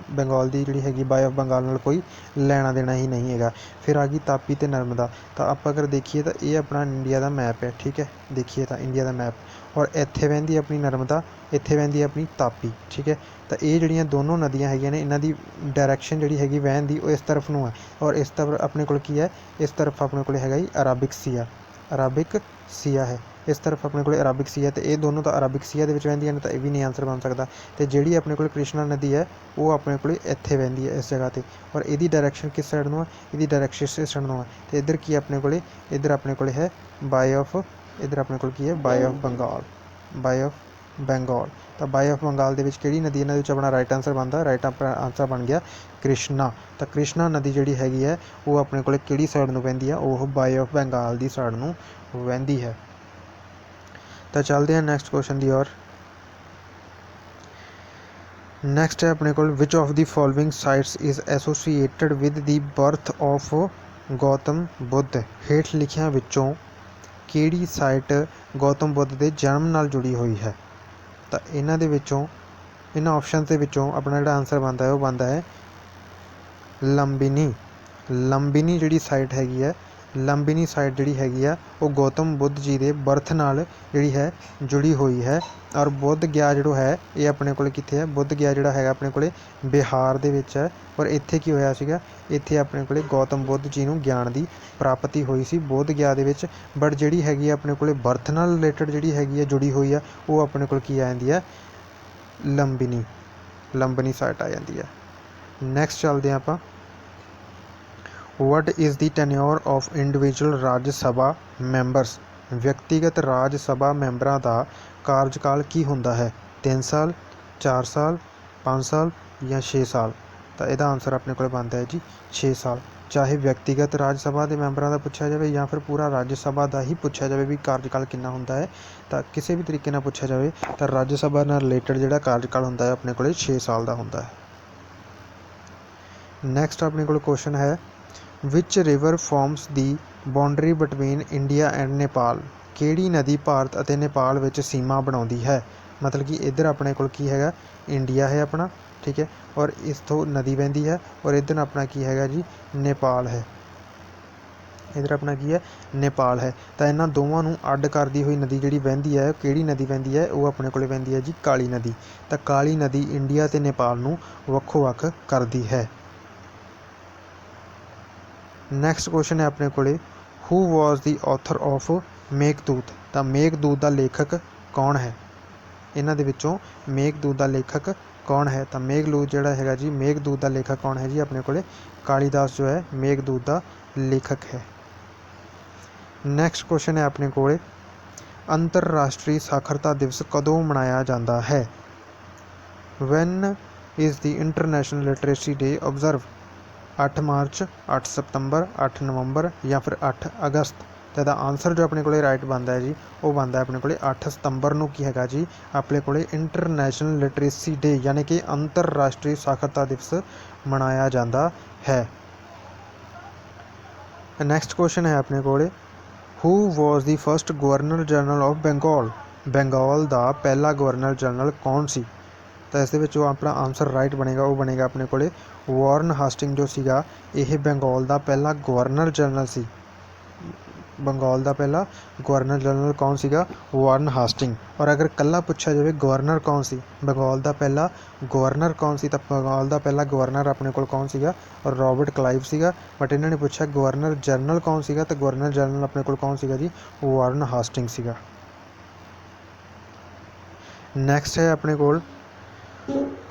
ਦੀ ਜਿਹੜੀ ਹੈਗੀ ਬਾਏ ਆਫ ਬੰਗਾਲ ਨਾਲ ਕੋਈ ਲੈਣਾ ਦੇਣਾ ਹੀ ਨਹੀਂ ਹੈਗਾ। ਫਿਰ ਆ ਗਈ ਤਾਪੀ ਤੇ ਨਰਮਦਾ। ਤਾਂ ਆਪਾਂ ਅਗਰ ਦੇਖੀਏ ਤਾਂ ਇਹ ਆਪਣਾ ਇੰਡੀਆ ਦਾ ਮੈਪ ਹੈ, ਠੀਕ ਹੈ, ਦੇਖੀਏ ਤਾਂ ਇੰਡੀਆ ਦਾ ਮੈਪ, ਔਰ ਇੱਥੇ ਵਹਿੰਦੀ ਆਪਣੀ ਨਰਮਦਾ, ਇੱਥੇ ਵਹਿੰਦੀ ਆਪਣੀ ਤਾਪੀ, ਠੀਕ ਹੈ। ਤਾਂ ਇਹ ਜਿਹੜੀਆਂ ਦੋਨੋਂ ਨਦੀਆਂ ਹੈਗੀਆਂ ਨੇ, ਇਹਨਾਂ ਦੀ ਡਾਇਰੈਕਸ਼ਨ ਜਿਹੜੀ ਹੈਗੀ ਵਹਿਣ ਦੀ ਉਹ ਇਸ ਤਰਫ ਨੂੰ ਹੈ, ਔਰ ਇਸ ਤਰਫ ਆਪਣੇ ਕੋਲ ਕੀ ਹੈ? ਇਸ ਤਰਫ ਆਪਣੇ ਕੋਲ ਹੈਗਾ ਜੀ ਅਰਾਬਿਕ ਸੀਆ, ਅਰਾਬਿਕ ਸੀਆ ਹੈ। ਇਸ ਤਰਫ ਆਪਣੇ ਕੋਲ ਅਰਾਬਿਕ ਸੀਆ, ਅਤੇ ਇਹ ਦੋਨੋਂ ਤਾਂ ਅਰਾਬਿਕ ਸੀਆ ਦੇ ਵਿੱਚ ਵਹਿੰਦੀਆਂ ਨੇ, ਤਾਂ ਇਹ ਵੀ ਨਹੀਂ ਆਨਸਰ ਬਣ ਸਕਦਾ। ਅਤੇ ਜਿਹੜੀ ਆਪਣੇ ਕੋਲ ਕ੍ਰਿਸ਼ਨਾ ਨਦੀ ਹੈ ਉਹ ਆਪਣੇ ਕੋਲ ਇੱਥੇ ਵਹਿੰਦੀ ਹੈ, ਇਸ ਜਗ੍ਹਾ 'ਤੇ, ਔਰ ਇਹਦੀ ਡਾਇਰੈਕਸ਼ਨ ਕਿਸ ਸਾਈਡ ਨੂੰ ਹੈ? ਇਹਦੀ ਡਾਇਰੈਕਸ਼ਨ ਇਸ ਸਾਈਡ ਨੂੰ ਹੈ। ਅਤੇ ਇੱਧਰ ਕੀ ਆਪਣੇ ਕੋਲ? ਇੱਧਰ ਆਪਣੇ ਕੋਲ ਹੈ ਬਾਏ ਆਫ, ਇੱਧਰ ਆਪਣੇ ਕੋਲ ਕੀ ਹੈ? Bay of Bengal, bay of Bengal. ਤਾਂ ਬਾਏ ਆਫ ਬੰਗਾਲ ਦੇ ਵਿੱਚ ਕਿਹੜੀ ਨਦੀ ਇਹਨਾਂ ਦੇ ਵਿੱਚ ਆਪਣਾ ਰਾਈਟ ਆਨਸਰ ਬਣਦਾ? ਰਾਈਟ ਆਪਣਾ ਆਨਸਰ ਬਣ ਗਿਆ ਕ੍ਰਿਸ਼ਨਾ। ਤਾਂ ਕ੍ਰਿਸ਼ਨਾ ਨਦੀ ਜਿਹੜੀ ਹੈਗੀ ਹੈ ਉਹ ਆਪਣੇ ਕੋਲ ਕਿਹੜੀ ਸਾਈਡ ਨੂੰ ਵਹਿੰਦੀ ਆ? ਉਹ ਬਾਏ ਆਫ ਬੰਗਾਲ ਦੀ ਸਾਈਡ ਨੂੰ ਵਹਿੰਦੀ ਹੈ। ਤਾਂ ਚੱਲਦੇ ਹਾਂ ਨੈਕਸਟ ਕੁਐਸਚਨ ਦੀ ओर। ਨੈਕਸਟ ਹੈ ਆਪਣੇ ਕੋਲ which of the following sites is associated with the birth of Gautam Buddha. ਹੇਠ ਲਿਖਿਆਂ ਵਿੱਚੋਂ ਕਿਹੜੀ ਸਾਈਟ ਗੌਤਮ ਬੁੱਧ ਦੇ ਜਨਮ ਨਾਲ ਜੁੜੀ ਹੋਈ ਹੈ? ਤਾਂ ਇਹਨਾਂ ਦੇ ਵਿੱਚੋਂ, ਇਹਨਾਂ ਆਪਸ਼ਨ ਦੇ ਵਿੱਚੋਂ ਆਪਣਾ ਜਿਹੜਾ ਆਨਸਰ ਬਣਦਾ ਹੈ ਉਹ ਬਣਦਾ ਹੈ ਲੰਬਿਨੀ। ਲੰਬਿਨੀ ਜਿਹੜੀ ਸਾਈਟ ਹੈਗੀ ਹੈ, ਲੰਬਿਨੀ ਸਾਈਟ ਜਿਹੜੀ ਹੈਗੀ ਆ ਉਹ ਗੌਤਮ ਬੁੱਧ ਜੀ ਦੇ ਬਰਥ ਨਾਲ ਜਿਹੜੀ ਹੈ ਜੁੜੀ ਹੋਈ ਹੈ। ਔਰ ਬੁੱਧ ਗਿਆ ਜਿਹੜਾ ਹੈ ਇਹ ਆਪਣੇ ਕੋਲ ਕਿੱਥੇ ਹੈ? ਬੁੱਧ ਗਿਆ ਜਿਹੜਾ ਹੈਗਾ ਆਪਣੇ ਕੋਲ ਬਿਹਾਰ ਦੇ ਵਿੱਚ ਹੈ। ਔਰ ਇੱਥੇ ਕੀ ਹੋਇਆ ਸੀਗਾ? ਇੱਥੇ ਆਪਣੇ ਕੋਲ ਗੌਤਮ ਬੁੱਧ ਜੀ ਨੂੰ ਗਿਆਨ ਦੀ ਪ੍ਰਾਪਤੀ ਹੋਈ ਸੀ ਬੁੱਧ ਗਿਆ ਦੇ ਵਿੱਚ। ਬਟ ਜਿਹੜੀ ਹੈਗੀ ਆ ਆਪਣੇ ਕੋਲ ਬਰਥ ਨਾਲ ਰਿਲੇਟਡ ਜਿਹੜੀ ਹੈਗੀ ਆ ਜੁੜੀ ਹੋਈ ਆ, ਉਹ ਆਪਣੇ ਕੋਲ ਕੀ ਆ ਜਾਂਦੀ ਹੈ? ਲੰਬਿਨੀ, ਲੰਬਿਨੀ ਸਾਈਟ ਆ ਜਾਂਦੀ ਹੈ। ਨੈਕਸਟ ਚੱਲਦੇ ਹਾਂ ਆਪਾਂ। What is the tenure of individual Rajya Sabha members. ਵਿਅਕਤੀਗਤ ਰਾਜ ਸਭਾ ਮੈਂਬਰਾਂ ਦਾ ਕਾਰਜਕਾਲ ਕੀ ਹੁੰਦਾ ਹੈ? 3 ਸਾਲ, 4 ਸਾਲ, 5 ਸਾਲ ਜਾਂ 6 ਸਾਲ। ਤਾਂ ਇਹਦਾ ਆਨਸਰ ਆਪਣੇ ਕੋਲ ਬਣਦਾ ਹੈ ਜੀ 6 ਸਾਲ। ਚਾਹੇ ਵਿਅਕਤੀਗਤ ਰਾਜ ਸਭਾ ਦੇ ਮੈਂਬਰਾਂ ਦਾ ਪੁੱਛਿਆ ਜਾਵੇ ਜਾਂ ਫਿਰ ਪੂਰਾ ਰਾਜ ਸਭਾ ਦਾ ਹੀ ਪੁੱਛਿਆ ਜਾਵੇ ਵੀ ਕਾਰਜਕਾਲ ਕਿੰਨਾ ਹੁੰਦਾ ਹੈ, ਤਾਂ ਕਿਸੇ ਵੀ ਤਰੀਕੇ ਨਾਲ ਪੁੱਛਿਆ ਜਾਵੇ ਤਾਂ ਰਾਜ ਸਭਾ ਨਾਲ ਰਿਲੇਟਡ ਜਿਹੜਾ ਕਾਰਜਕਾਲ ਹੁੰਦਾ ਹੈ ਆਪਣੇ ਕੋਲ 6 ਸਾਲ ਦਾ ਹੁੰਦਾ ਹੈ। ਨੈਕਸਟ ਆਪਣੇ ਕੋਲ ਕੁਐਸਚਨ ਹੈ ਵਿਚ river farms the boundary between India and Nepal. ਕਿਹੜੀ ਨਦੀ ਭਾਰਤ ਅਤੇ ਨੇਪਾਲ ਵਿੱਚ ਸੀਮਾ ਬਣਾਉਂਦੀ ਹੈ? ਮਤਲਬ ਕਿ ਇੱਧਰ ਆਪਣੇ ਕੋਲ ਕੀ ਹੈਗਾ? ਇੰਡੀਆ ਹੈ ਆਪਣਾ, ਠੀਕ ਹੈ, ਔਰ ਇਸ ਤੋਂ ਨਦੀ ਵਹਿੰਦੀ ਹੈ, ਔਰ ਇੱਧਰ ਆਪਣਾ ਕੀ ਹੈਗਾ ਜੀ? ਨੇਪਾਲ ਹੈ। ਇੱਧਰ ਆਪਣਾ ਕੀ ਹੈ? ਨੇਪਾਲ ਹੈ। ਤਾਂ ਇਹਨਾਂ ਦੋਵਾਂ ਨੂੰ ਅੱਡ ਕਰਦੀ ਹੋਈ ਨਦੀ ਜਿਹੜੀ ਵਹਿੰਦੀ ਹੈ, ਕਿਹੜੀ ਨਦੀ ਵਹਿੰਦੀ ਹੈ? ਉਹ ਆਪਣੇ ਕੋਲ ਵਹਿੰਦੀ ਹੈ ਜੀ ਕਾਲੀ ਨਦੀ। ਤਾਂ ਕਾਲੀ ਨਦੀ ਇੰਡੀਆ ਅਤੇ ਨੇਪਾਲ ਨੂੰ ਵੱਖੋ ਵੱਖ ਕਰਦੀ ਹੈ। ਨੈਕਸਟ ਕੁਐਸਚਨ ਹੈ ਆਪਣੇ ਕੋਲੇ who was the author of Meghdoot. ਤਾਂ ਮੇਘਦੂਤ ਦਾ ਲੇਖਕ ਕੌਣ ਹੈ? ਇਹਨਾਂ ਦੇ ਵਿੱਚੋਂ ਮੇਘਦੂਤ ਦਾ ਲੇਖਕ ਕੌਣ ਹੈ? ਤਾਂ ਮੇਘਦੂਤ ਜਿਹੜਾ ਹੈਗਾ ਜੀ, ਮੇਘਦੂਤ ਦਾ ਲੇਖਕ ਕੌਣ ਹੈ ਜੀ? ਆਪਣੇ ਕੋਲੇ ਕਾਲੀਦਾਸ ਜੋ ਹੈ ਮੇਘਦੂਤ ਦਾ ਲੇਖਕ ਹੈ। ਨੈਕਸਟ ਕੁਐਸਚਨ ਹੈ ਆਪਣੇ ਕੋਲੇ ਅੰਤਰਰਾਸ਼ਟਰੀ ਸਾਖਰਤਾ ਦਿਵਸ ਕਦੋਂ ਮਨਾਇਆ ਜਾਂਦਾ ਹੈ? When is the international literacy day observe? 8 March, 8 ਸਤੰਬਰ, 8 ਨਵੰਬਰ ਜਾਂ ਫਿਰ 8 ਅਗਸਤ। ਤਾਂ ਇਹਦਾ ਆਨਸਰ ਜੋ ਆਪਣੇ ਕੋਲੇ ਰਾਈਟ ਬਣਦਾ ਹੈ ਜੀ ਉਹ ਬਣਦਾ ਆਪਣੇ ਕੋਲੇ 8 ਸਤੰਬਰ ਨੂੰ ਕੀ ਹੈਗਾ ਜੀ ਆਪਣੇ ਕੋਲੇ ਇੰਟਰਨੈਸ਼ਨਲ ਲਿਟਰੇਸੀ ਡੇ ਯਾਨੀ ਕਿ ਅੰਤਰਰਾਸ਼ਟਰੀ ਸਾਖਰਤਾ ਦਿਵਸ ਮਨਾਇਆ ਜਾਂਦਾ ਹੈ। ਨੈਕਸਟ ਕੁਐਸਚਨ ਹੈ ਆਪਣੇ ਕੋਲੇ who was the first governor general of Bengal. Bengal ਦਾ ਪਹਿਲਾ ਗਵਰਨਰ ਜਨਰਲ ਕੌਣ ਸੀ? ਤਾਂ ਇਸ ਦੇ ਵਿੱਚ ਜੋ ਆਪਣਾ ਆਨਸਰ ਰਾਈਟ ਬਣੇਗਾ ਉਹ ਬਣੇਗਾ ਆਪਣੇ ਕੋਲੇ ਵਾਰਨ ਹਾਸਟਿੰਗ ਜੋ ਸੀਗਾ ਇਹ ਬੰਗਾਲ ਦਾ ਪਹਿਲਾ ਗਵਰਨਰ ਜਨਰਲ ਸੀ। ਬੰਗਾਲ ਦਾ ਪਹਿਲਾ ਗਵਰਨਰ ਜਨਰਲ ਕੌਣ ਸੀਗਾ? ਵਾਰਨ ਹਾਸਟਿੰਗ। ਔਰ ਅਗਰ ਕੱਲਾ ਪੁੱਛਿਆ ਜਾਵੇ ਗਵਰਨਰ ਕੌਣ ਸੀ, ਬੰਗਾਲ ਦਾ ਪਹਿਲਾ ਗਵਰਨਰ ਕੌਣ ਸੀ, ਤਾਂ ਬੰਗਾਲ ਦਾ ਪਹਿਲਾ ਗਵਰਨਰ ਆਪਣੇ ਕੋਲ ਕੌਣ ਸੀਗਾ? ਰੋਬਰਟ ਕਲਾਈਵ ਸੀਗਾ। ਬਟ ਇਹਨਾਂ ਨੇ ਪੁੱਛਿਆ ਗਵਰਨਰ ਜਨਰਲ ਕੌਣ ਸੀਗਾ, ਤਾਂ ਗਵਰਨਰ ਜਨਰਲ ਆਪਣੇ ਕੋਲ ਕੌਣ ਸੀਗਾ ਜੀ? ਵਾਰਨ ਹਾਸਟਿੰਗ ਸੀਗਾ। ਨੈਕਸਟ ਹੈ ਆਪਣੇ ਕੋਲ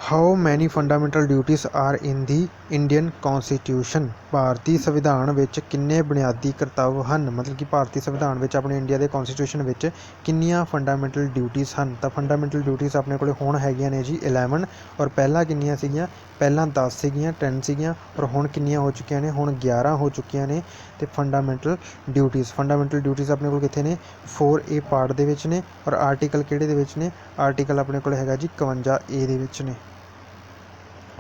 how many fundamental duties are in the Indian ਕੌਨਸਟੀਟਿਊਸ਼ਨ। ਭਾਰਤੀ ਸੰਵਿਧਾਨ ਵਿੱਚ ਕਿੰਨੇ ਬੁਨਿਆਦੀ ਕਰਤੱਵ ਹਨ? ਮਤਲਬ ਕਿ ਭਾਰਤੀ ਸੰਵਿਧਾਨ ਵਿੱਚ ਆਪਣੇ ਇੰਡੀਆ ਦੇ ਕੌਨਸਟੀਟਿਊਸ਼ਨ ਵਿੱਚ ਕਿੰਨੀਆਂ ਫੰਡਾਮੈਂਟਲ ਡਿਊਟੀਜ਼ ਹਨ? ਤਾਂ ਫੰਡਾਮੈਂਟਲ ਡਿਊਟੀਜ਼ ਆਪਣੇ ਕੋਲ ਹੁਣ ਹੈਗੀਆਂ ਨੇ ਜੀ 11। ਔਰ ਪਹਿਲਾਂ ਕਿੰਨੀਆਂ ਸੀਗੀਆਂ? ਪਹਿਲਾਂ 10 ਸੀਗੀਆਂ, 10 ਸੀਗੀਆਂ। ਔਰ ਹੁਣ ਕਿੰਨੀਆਂ ਹੋ ਚੁੱਕੀਆਂ ਨੇ? ਹੁਣ 11 ਹੋ ਚੁੱਕੀਆਂ ਨੇ। ਤੇ ਫੰਡਾਮੈਂਟਲ ਡਿਊਟੀਜ਼ ਆਪਣੇ ਕੋਲ ਕਿੱਥੇ ਨੇ? 4A ਪਾਰਟ ਦੇ ਵਿੱਚ ਨੇ। ਔਰ ਆਰਟੀਕਲ ਕਿਹੜੇ ਦੇ ਵਿੱਚ ਨੇ? ਆਰਟੀਕਲ ਆਪਣੇ ਕੋਲ ਹੈਗਾ ਜੀ 51A ਦੇ ਵਿੱਚ ਨੇ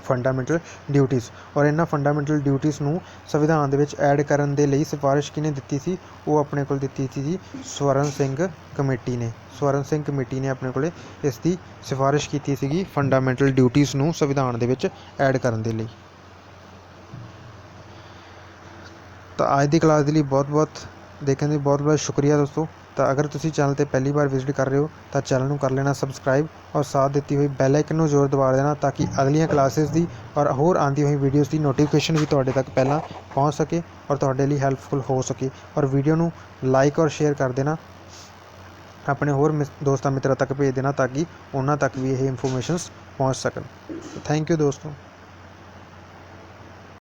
ਫੰਡਾਮੈਂਟਲ ਡਿਊਟੀਜ਼। ਔਰ ਇਹਨਾਂ ਫੰਡਾਮੈਂਟਲ ਡਿਊਟੀਜ਼ ਨੂੰ ਸੰਵਿਧਾਨ ਦੇ ਵਿੱਚ ਐਡ ਕਰਨ ਦੇ ਲਈ ਸਿਫਾਰਿਸ਼ ਕਿਹਨੇ ਦਿੱਤੀ ਸੀ? ਉਹ ਆਪਣੇ ਕੋਲ ਦਿੱਤੀ ਸੀ ਜੀ ਸਵਰਨ ਸਿੰਘ ਕਮੇਟੀ ਨੇ। ਸਵਰਨ ਸਿੰਘ ਕਮੇਟੀ ਨੇ ਆਪਣੇ ਕੋਲ ਇਸ ਦੀ ਸਿਫਾਰਿਸ਼ ਕੀਤੀ ਸੀਗੀ ਫੰਡਾਮੈਂਟਲ ਡਿਊਟੀਜ਼ ਨੂੰ ਸੰਵਿਧਾਨ ਦੇ ਵਿੱਚ ਐਡ ਕਰਨ ਦੇ ਲਈ। ਤਾਂ ਅੱਜ ਦੀ ਕਲਾਸ ਦੇ ਲਈ ਬਹੁਤ ਦੇਖਣ ਲਈ ਬਹੁਤ ਸ਼ੁਕਰੀਆ ਦੋਸਤੋ। ਤਾਂ ਅਗਰ ਤੁਸੀਂ ਚੈਨਲ 'ਤੇ ਪਹਿਲੀ ਵਾਰ ਵਿਜ਼ਿਟ ਕਰ ਰਹੇ ਹੋ ਤਾਂ ਚੈਨਲ ਨੂੰ ਕਰ ਲੈਣਾ ਸਬਸਕ੍ਰਾਈਬ ਔਰ ਸਾਥ ਦਿੱਤੀ ਹੋਈ ਬੈਲ ਆਈਕਨ ਨੂੰ ਜ਼ਰੂਰ ਦਬਾ ਦੇਣਾ ਤਾਂ ਕਿ ਅਗਲੀਆਂ ਕਲਾਸਿਸ ਦੀ ਔਰ ਹੋਰ ਆਉਂਦੀ ਹੋਈ ਵੀਡੀਓਜ਼ ਦੀ ਨੋਟੀਫਿਕੇਸ਼ਨ ਵੀ ਤੁਹਾਡੇ ਤੱਕ ਪਹਿਲਾਂ ਪਹੁੰਚ ਸਕੇ ਔਰ ਤੁਹਾਡੇ ਲਈ ਹੈਲਪਫੁਲ ਹੋ ਸਕੇ। ਔਰ ਵੀਡੀਓ ਨੂੰ ਲਾਈਕ ਔਰ ਸ਼ੇਅਰ ਕਰ ਦੇਣਾ, ਆਪਣੇ ਹੋਰ ਦੋਸਤਾਂ ਮਿੱਤਰਾਂ ਤੱਕ ਭੇਜ ਦੇਣਾ ਤਾਂ ਕਿ ਉਹਨਾਂ ਤੱਕ ਵੀ ਇਹ ਇਨਫੋਰਮੇਸ਼ਨਸ ਪਹੁੰਚ ਸਕਣ। ਥੈਂਕ ਯੂ ਦੋਸਤੋ।